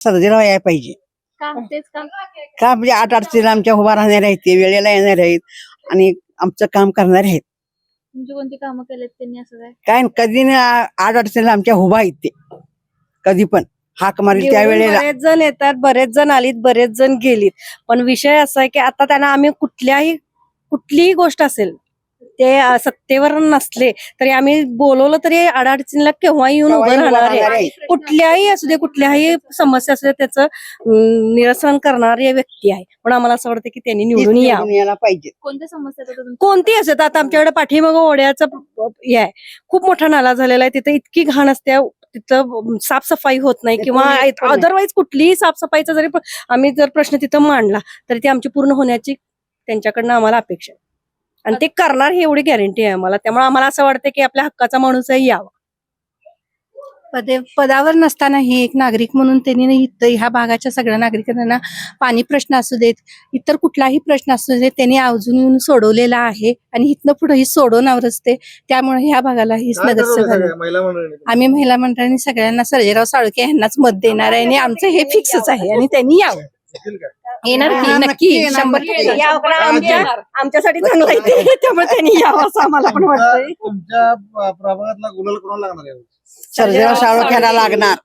सर्जेराव यायला पाहिजे. का तेच का? का म्हणजे अडचणीला आमच्या उभा राहणार आहेत, ते वेळेला येणार आहेत आणि आमचं काम करणार आहेत. तुमची कोणती कामं केलेत त्यांनी असं काय? काय कधी अडचणीला आमच्या उभा आहेत ते, कधी पण हाक मारेल त्यावेळेला. बरेच जण येतात, बरेच जण आलीत, बरेच जण गेलीत. पण विषय असा आहे की आता त्यांना आम्ही कुठलीही गोष्ट असेल ते सत्तेवर नसले तरी आम्ही बोलवलं तरी अडचणीला केव्हा येऊन उभं राहणार आहे. कुठल्याही असू दे, कुठल्याही समस्या असू दे त्याचं निरसन करणारी व्यक्ती आहे. पण आम्हाला असं वाटतं की त्यांनी निवडून यायला पाहिजे. कोणत्या समस्या आहेत आता तुमच्या? कोणती असेल. आता आमच्याकडे पाठीमागं ओढ्याचं हे आहे, खूप मोठा नाला झालेला आहे. तिथे इतकी घाण असते, तिथं साफसफाई होत नाही किंवा अदरवाईज कुठलीही साफसफाईचा जरी आम्ही जर प्रश्न तिथं मांडला तरी ती आमची पूर्ण होण्याची त्यांच्याकडनं आम्हाला अपेक्षा आहे आणि ते करणार ही एवढी गॅरंटी आहे आम्हाला. त्यामुळे आम्हाला असं वाटतं की आपल्या हक्काचा माणूसही यावा. पदावर नसतानाही एक नागरिक म्हणून त्यांनी ह्या भागाच्या सगळ्या नागरिकांना पाणी प्रश्न असू देत, इतर कुठलाही प्रश्न असू देत, त्यांनी आवर्जून येऊन सोडवलेला आहे आणि इथनं पुढेही सोडवणारच ते. त्यामुळे ह्या भागाला हीच नगरसेवक आम्ही महिला मंडळाने सगळ्यांना सर्जेराव साळुंखे यांनाच मत देणार आहे आणि आमचं हे फिक्सच आहे आणि त्यांनी यावं. येणार की नक्की 100% आमच्यासाठी चांगलं आहे ते, त्यामुळे त्यांनी यावं असं आम्हाला पण वाटतंय. तुमच्या प्रभागातला गुलाल कोणाला लागणार आहे? सर्जेराव साळुंखेला लागणार.